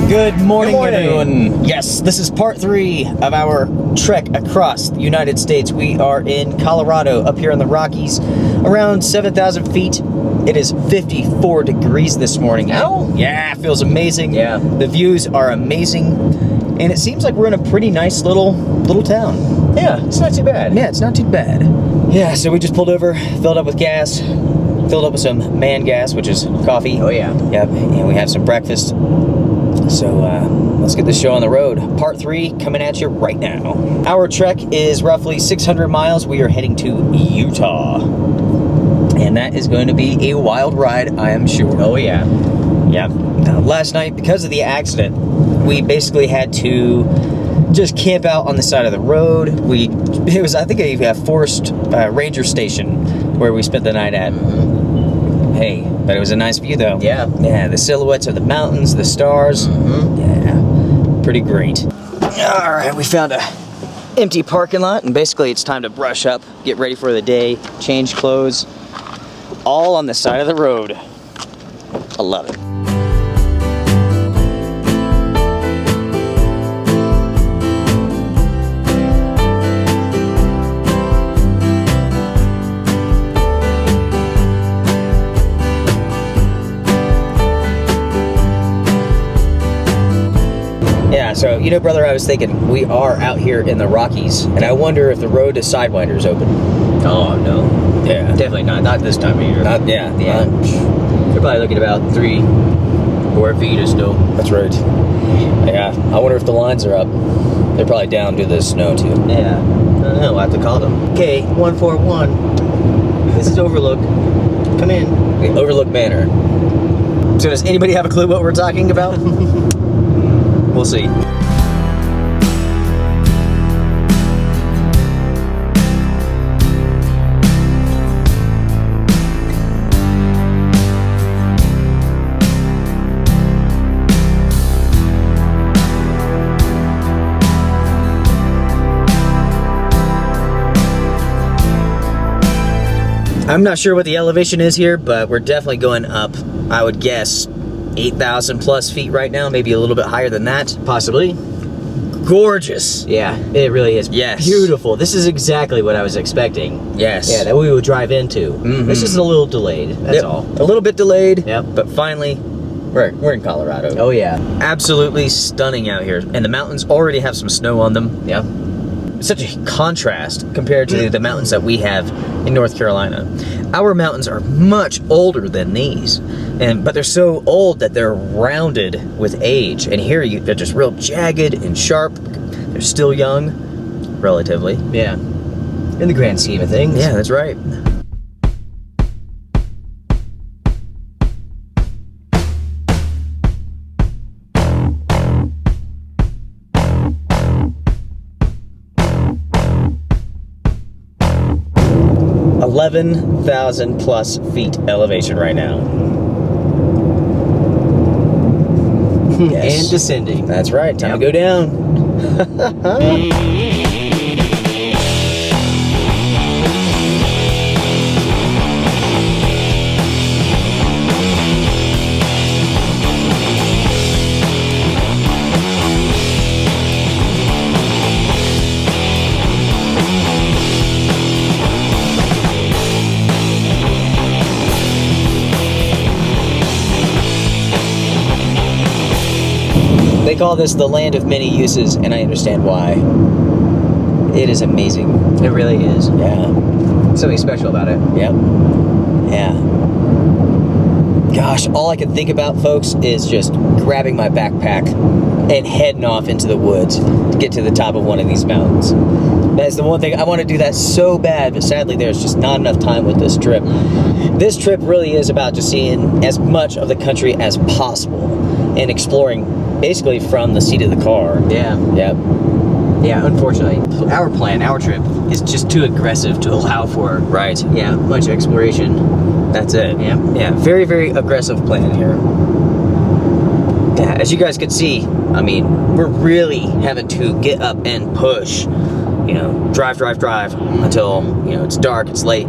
Good morning, Good morning, everyone. Yes, this is part 3 of our trek across the United States. We are in Colorado, up here in the Rockies, around 7,000 feet. It is 54 degrees this morning. Ow. Yeah, it feels amazing. Yeah. The views are amazing, and it seems like we're in a pretty nice little town. Yeah, it's not too bad. Yeah, it's not too bad. Yeah, so we just pulled over, filled up with gas, filled up with some man gas, which is coffee. Oh, yeah. Yep, and we have some breakfast. So let's get this show on the road. Part 3 coming at you right now. Our trek is roughly 600 miles. We are heading to Utah. And that is going to be a wild ride, I am sure. Oh, yeah. Yeah. Last night, because of the accident, we basically had to just camp out on the side of the road. It was, I think, a forest ranger station where we spent the night at. Hey, but it was a nice view, though. Yeah. Yeah, the silhouettes of the mountains, the stars. Yeah, pretty great. All right, we found a empty parking lot, and basically it's time to brush up, get ready for the day, change clothes, all on the side of the road. I love it. Yeah, so, you know, brother, I was thinking, we are out here in the Rockies, and I wonder if the road to Sidewinder is open. Oh, no. Yeah. Definitely not. Not this time of year. Yeah. You're probably looking at about 3-4 feet of snow. That's right. Yeah, I wonder if the lines are up. They're probably down due to the snow, too. Yeah. I don't know. We'll have to call them. Okay, 141. This is Overlook. Come in. The Overlook Manor. So does anybody have a clue what we're talking about? We'll see. I'm not sure what the elevation is here, but we're definitely going up, I would guess, 8,000 plus feet right now, maybe a little bit higher than that. Possibly. Gorgeous. Yeah, it really is. Yes. Beautiful. This is exactly what I was expecting. Yes. Yeah, that we would drive into. This is a little delayed, that's all. A little bit delayed, Yep. but finally, we're in Colorado. Oh, yeah. Absolutely stunning out here. And the mountains already have some snow on them. Yep. Such a contrast compared to the mountains that we have in North Carolina. Our mountains are much older than these, but they're so old that they're rounded with age. And here they're just real jagged and sharp. They're still young, relatively. Yeah. In the grand scheme of things. Yeah, that's right. $11,000 plus feet elevation right now. Yes. And descending. That's right. Time to go down. 'They call this the land of many uses, and I understand why. It is amazing. It really is. Yeah. Something special about it. Yep. Yeah. Gosh, all I can think about, folks, is just grabbing my backpack and heading off into the woods to get to the top of one of these mountains. That's the one thing. I want to do that so bad, but sadly there's just not enough time with this trip. This trip really is about just seeing as much of the country as possible and exploring basically from the seat of the car. Yeah. Yep. Yeah, unfortunately, our plan, our trip, is just too aggressive to allow for, Right. yeah, much exploration. That's it. Yeah. Yeah. Very, very aggressive plan here. Yeah, as you guys can see, I mean, we're really having to get up and push. You know, drive until, you know, it's dark, it's late,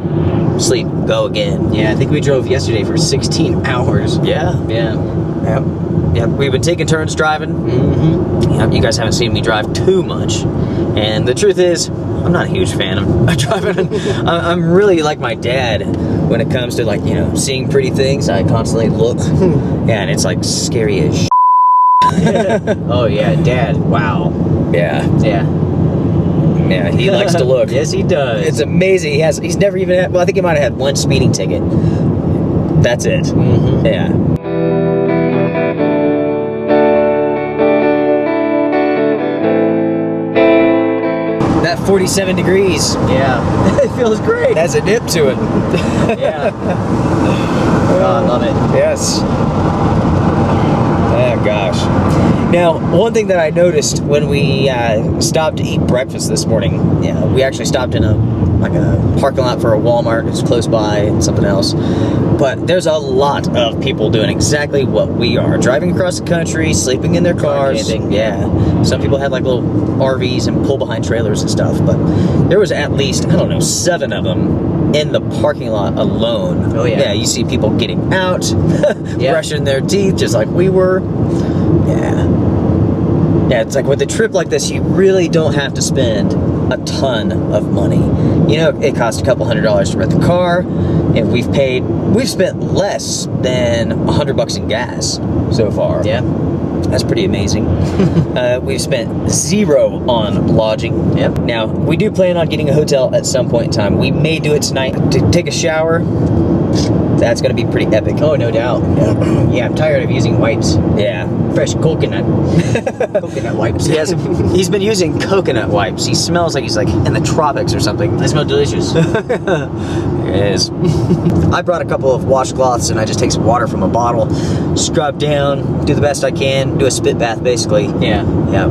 sleep, go again. Yeah, I think we drove yesterday for 16 hours. Yeah. Yeah. Yep. Yep. We've been taking turns driving. Mm-hmm. Yep. You guys haven't seen me drive too much. And the truth is, I'm not a huge fan of driving. I'm really like my dad when it comes to, like, you know, seeing pretty things. I constantly look. Yeah, and it's like scary as shit. Oh yeah, Dad. Wow. Yeah. Yeah. Yeah, he likes to look. Yes, he does. It's amazing. He's never even had, well, I think he might have had one speeding ticket. That's it. Mm-hmm. Yeah. That 47 degrees. Yeah. It feels great. Has a dip to it. Yeah. Oh, I love it. Yes. Oh, gosh. Now, one thing that I noticed when we stopped to eat breakfast this morning, yeah, we actually stopped in a parking lot for a Walmart. It's close by and something else. But there's a lot of people doing exactly what we are. Driving across the country, sleeping in their cars. camping. Yeah. Some people had like little RVs and pull behind trailers and stuff. But there was at least, I don't know, 7 of them in the parking lot alone. Oh, yeah. Yeah, you see people getting out, Yeah. brushing their teeth just like we were. Yeah. Yeah, it's like with a trip like this, you really don't have to spend a ton of money. You know, it costs a couple $100s to rent the car, and we've spent less than $100 in gas so far. Yeah. That's pretty amazing. We've spent 0 on lodging. Yep. Now, we do plan on getting a hotel at some point in time. We may do it tonight to take a shower. That's going to be pretty epic. Oh, no doubt. Yeah, I'm tired of using wipes. Yeah. Fresh coconut wipes. Yes, he's been using coconut wipes. He smells like he's like in the tropics or something. They smell delicious. It is. I brought a couple of washcloths and I just take some water from a bottle, scrub down, do the best I can, do a spit bath basically. Yeah. Yeah.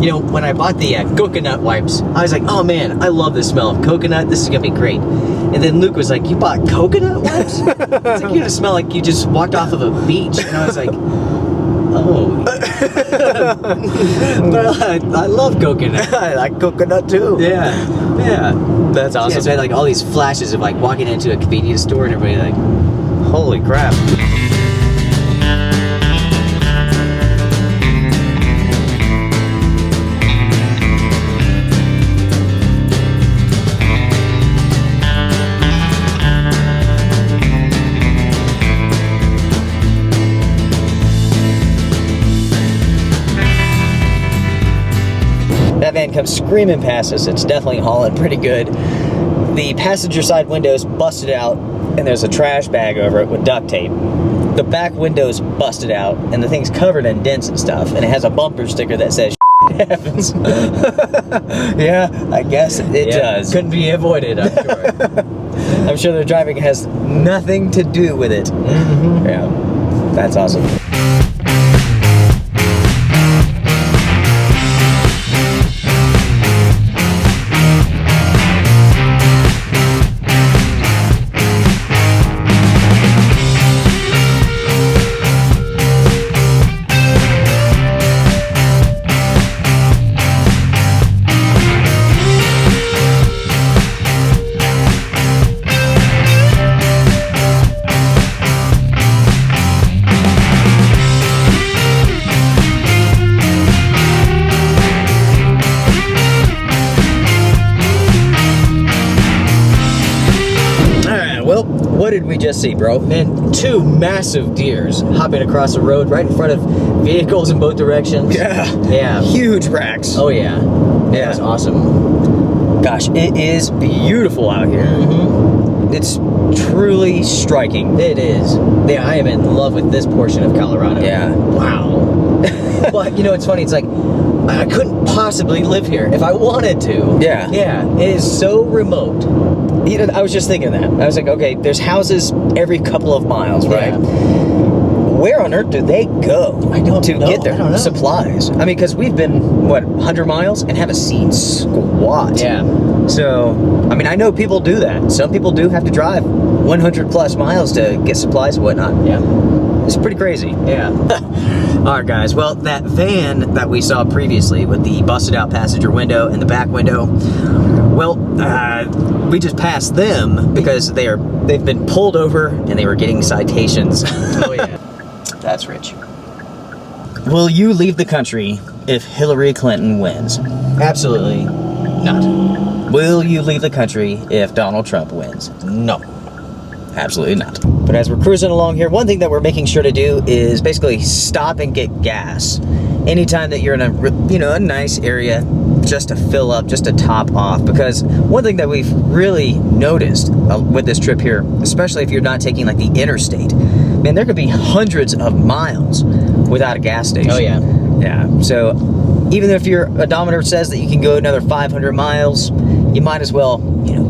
You know, when I bought the coconut wipes, I was like, oh man, I love the smell of coconut. This is going to be great. And then Luke was like, you bought coconut wipes? It's like, you're going to smell like you just walked off of a beach. And I was like, oh. But I love coconut. I like coconut too. Yeah. Yeah. That's Yeah, awesome. so I had like all these flashes of like walking into a convenience store and everybody like, Holy crap. That van comes screaming past us. It's definitely hauling pretty good. The passenger side window's busted out, and there's a trash bag over it with duct tape. The back window's busted out, and the thing's covered in dents and stuff, and it has a bumper sticker that says happens. Yeah, I guess it does. Couldn't be avoided, I'm sure. I'm sure their driving has nothing to do with it. Mm-hmm. Yeah, that's awesome. What did we just see, bro? Man, 2 massive deers hopping across the road right in front of vehicles in both directions. Yeah. Yeah. Huge racks. Oh, yeah. Yeah. That's awesome. Gosh, it is beautiful out here. Mm-hmm. It's truly striking. It is. Yeah, I am in love with this portion of Colorado. Yeah. Wow. But, you know, it's funny. It's like, I couldn't possibly live here if I wanted to. Yeah. Yeah. It is so remote. You know, I was just thinking that. I was like, okay, there's houses every couple of miles, right? Yeah. Where on earth do they go I don't to know. get I their don't know. supplies? I mean, because we've been, 100 miles and haven't seen squat. Yeah. So, I mean, I know people do that. Some people do have to drive 100 plus miles to get supplies and whatnot. Yeah. It's pretty crazy. Yeah. All right, guys. Well, that van that we saw previously with the busted out passenger window and the back window, well, we just passed them because they've been pulled over and they were getting citations. Oh, yeah. That's rich. Will you leave the country if Hillary Clinton wins? Absolutely not. Will you leave the country if Donald Trump wins? No. Absolutely not. But as we're cruising along here, one thing that we're making sure to do is basically stop and get gas. Anytime that you're in a nice area, just to fill up, just to top off. Because one thing that we've really noticed with this trip here, especially if you're not taking like the interstate, man, there could be hundreds of miles without a gas station. Oh yeah. Yeah. So even if your odometer says that you can go another 500 miles, you might as well,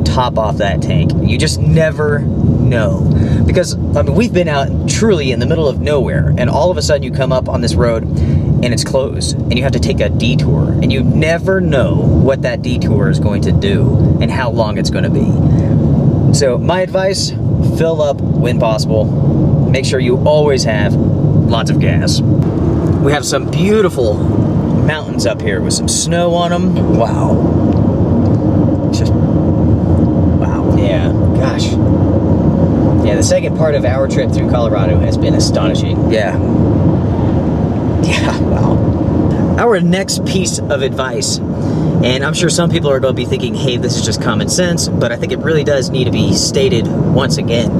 top off that tank. You just never know. Because, I mean, we've been out truly in the middle of nowhere, and all of a sudden you come up on this road and it's closed, and you have to take a detour, and you never know what that detour is going to do and how long it's going to be. So my advice, fill up when possible. Make sure you always have lots of gas. We have some beautiful mountains up here with some snow on them. Wow. Just, wow. Yeah. Gosh. Yeah, the second part of our trip through Colorado has been astonishing. Yeah. Yeah, wow. Our next piece of advice, and I'm sure some people are going to be thinking, hey, this is just common sense, but I think it really does need to be stated once again.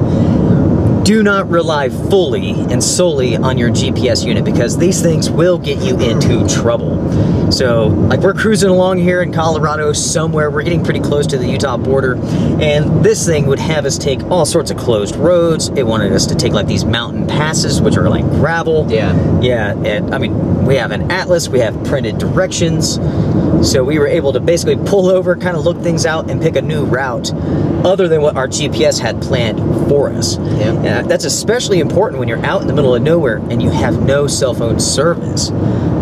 Do not rely fully and solely on your GPS unit, because these things will get you into trouble. So, like, we're cruising along here in Colorado somewhere. We're getting pretty close to the Utah border, and this thing would have us take all sorts of closed roads. It wanted us to take, like, these mountain passes, which are like gravel. Yeah. Yeah, and I mean, we have an atlas, we have printed directions, so we were able to basically pull over, kind of look things out, and pick a new route other than what our GPS had planned for us. Yeah. And that's especially important when you're out in the middle of nowhere and you have no cell phone service.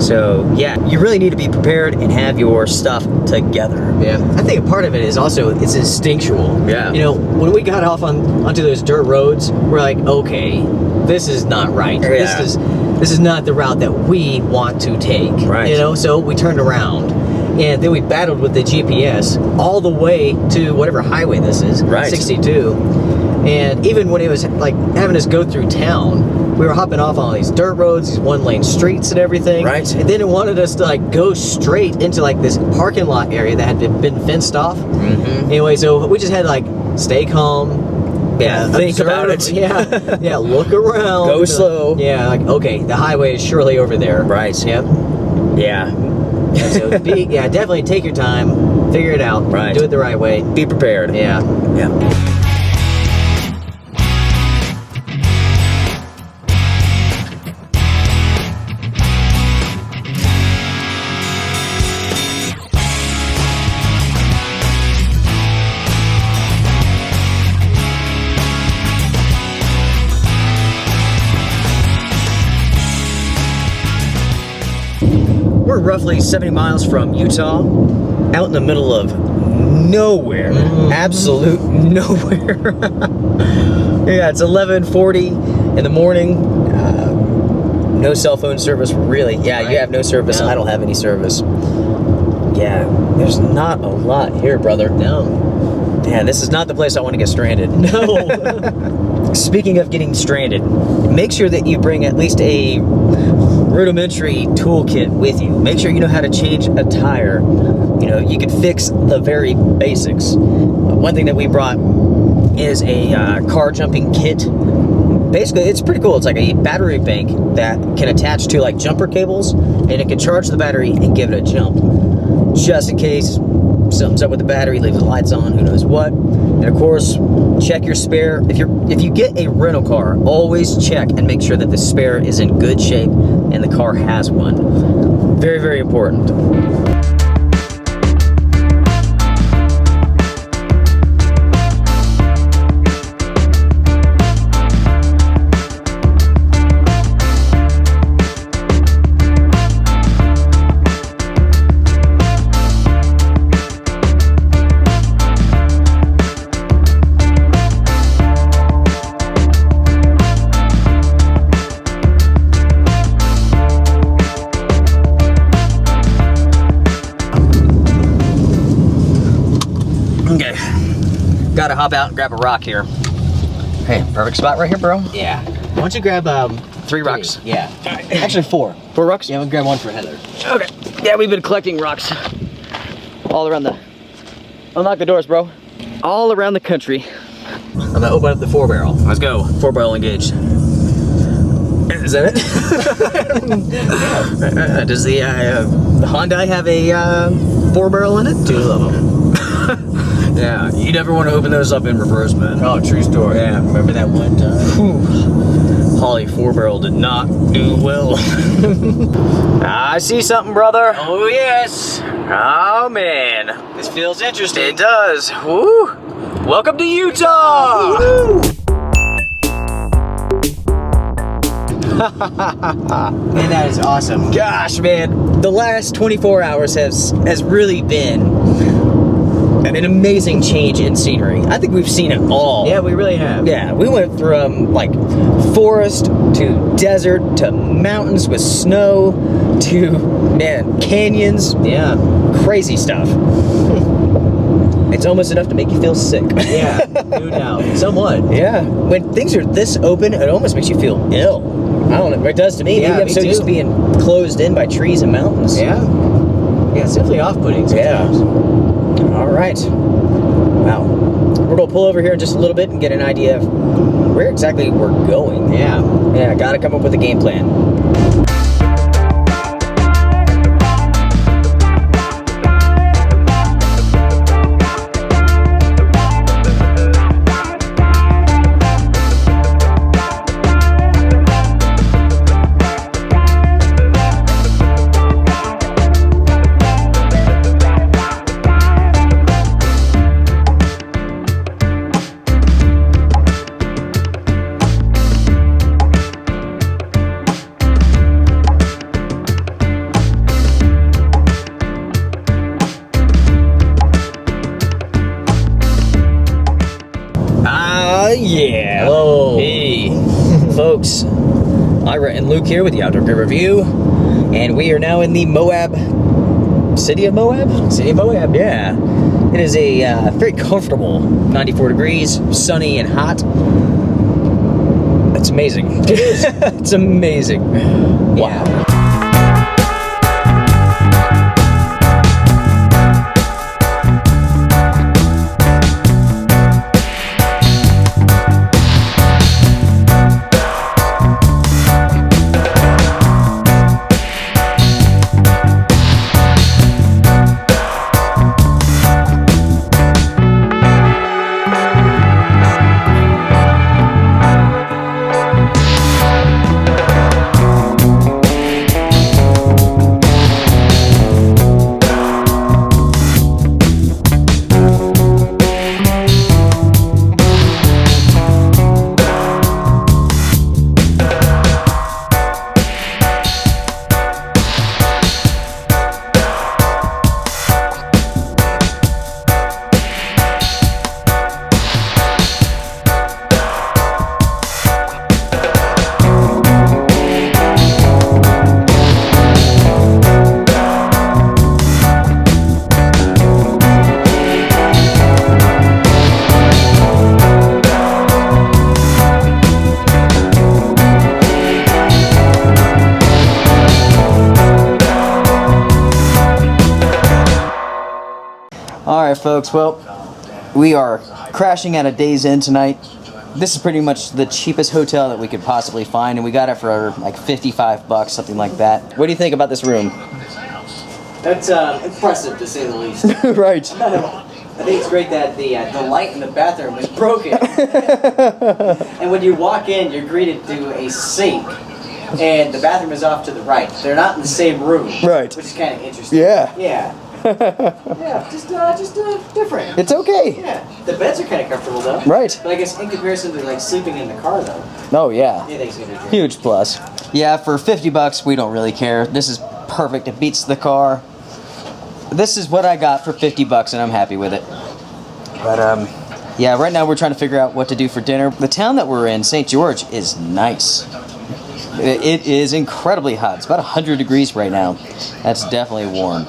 So yeah, you really need to be prepared and have your stuff together. Yeah, I think a part of it is also, it's instinctual. Yeah. When we got off onto those dirt roads, we're like, okay, this is not right. Yeah. This is not the route that we want to take. Right. So we turned around. And then we battled with the GPS all the way to whatever highway this is, right. 62. And even when it was like having us go through town, we were hopping off on all these dirt roads, these one-lane streets and everything. Right. And then it wanted us to like go straight into like this parking lot area that had been fenced off. Mm-hmm. Anyway, so we just had to like stay calm. Yeah, think about it. Yeah, look around. Go slow. Yeah, like, okay, the highway is surely over there. Right. Yep. Yeah. So definitely take your time, figure it out, Right. Do it the right way. Be prepared. Yeah. Yeah. We're roughly 70 miles from Utah, out in the middle of nowhere, absolute nowhere. Yeah, it's 11:40 in the morning. No cell phone service, really. Yeah, Right. You have no service. No. I don't have any service. Yeah, there's not a lot here, brother. No. Yeah, this is not the place I want to get stranded. No. Speaking of getting stranded, make sure that you bring at least a rudimentary toolkit with you. Make sure you know how to change a tire. You can fix the very basics. One thing that we brought is a car jumping kit. Basically, it's pretty cool. It's like a battery bank that can attach to like jumper cables, and it can charge the battery and give it a jump. Just in case something's up with the battery, leave the lights on, who knows what. And of course, check your spare. If you get a rental car, always check and make sure that the spare is in good shape and the car has one. Very, very important. Okay, gotta hop out and grab a rock here. Hey, perfect spot right here, bro. Yeah. Why don't you grab 3 rocks. Yeah. Actually 4. 4 rocks? Yeah, I'm gonna grab one for Heather. Okay. Yeah, we've been collecting rocks all around the... Unlock the doors, bro. All around the country. I'm gonna open up the 4-barrel. Let's go. 4-barrel engaged. Is that it? Does the Hyundai have a 4-barrel in it? 2 of them. Yeah, you never want to open those up in reverse, man. Oh, true story. Yeah. Remember that one time? Whew. Holly 4-barrel did not do well. I see something, brother. Oh, yes. Oh, man. This feels interesting. It does. Woo. Welcome to Utah. Woo. Man, that is awesome. Gosh, man, the last 24 hours has really been an amazing change in scenery. I think we've seen it all. Yeah, we really have. Yeah, we went from like forest to desert to mountains with snow to, man, canyons. Yeah. Crazy stuff. It's almost enough to make you feel sick. Yeah, no doubt. Somewhat. Yeah. When things are this open, it almost makes you feel ill. I don't know. It does to me. Yeah, Maybe I'm me so too. used to being closed in by trees and mountains. Yeah. Yeah, it's definitely off-putting sometimes. Yeah. All right. Wow. We're going to pull over here in just a little bit and get an idea of where exactly we're going. Yeah. Yeah, got to come up with a game plan. Yeah. Whoa. Hey, folks. Ira and Luke here with the Outdoor Gear Review, and we are now in the city of Moab? City of Moab. Yeah. It is a very comfortable 94 degrees, sunny and hot. It's amazing. It is. It's amazing. Yeah. Wow. Alright folks, well, we are crashing at a Days Inn tonight. This is pretty much the cheapest hotel that we could possibly find, and we got it for like 55 bucks, something like that. What do you think about this room? That's impressive to say the least. Right. I think it's great that the light in the bathroom is broken. And when you walk in, you're greeted to a sink. And the bathroom is off to the right. They're not in the same room. Right. Which is kind of interesting. Yeah. Yeah. Yeah, just different. It's okay. Yeah. The beds are kind of comfortable though. Right. But I guess in comparison to like sleeping in the car though. Oh yeah. Anything's gonna be great. Huge plus. Yeah, for 50 bucks, we don't really care. This is perfect. It beats the car. This is what I got for 50 bucks, and I'm happy with it. But yeah, right now we're trying to figure out what to do for dinner. The town that we're in, St. George, is nice. It is incredibly hot. It's about 100 degrees right now. That's definitely warm.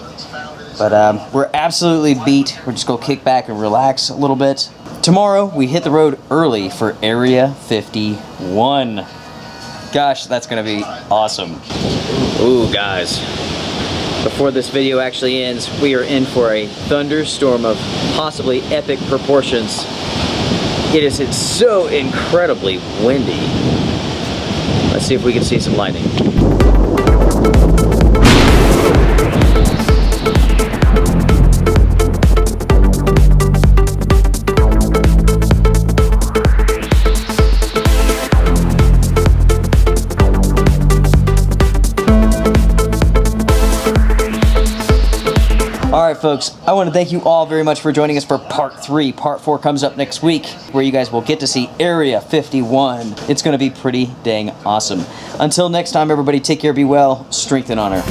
But we're absolutely beat. We're just gonna kick back and relax a little bit. Tomorrow, we hit the road early for Area 51. Gosh, that's gonna be awesome. Ooh, guys. Before this video actually ends, we are in for a thunderstorm of possibly epic proportions. It's so incredibly windy. Let's see if we can see some lightning. Alright folks, I want to thank you all very much for joining us for part 3. Part 4 comes up next week, where you guys will get to see Area 51. It's going to be pretty dang awesome. Until next time, everybody, take care, be well, strength and honor.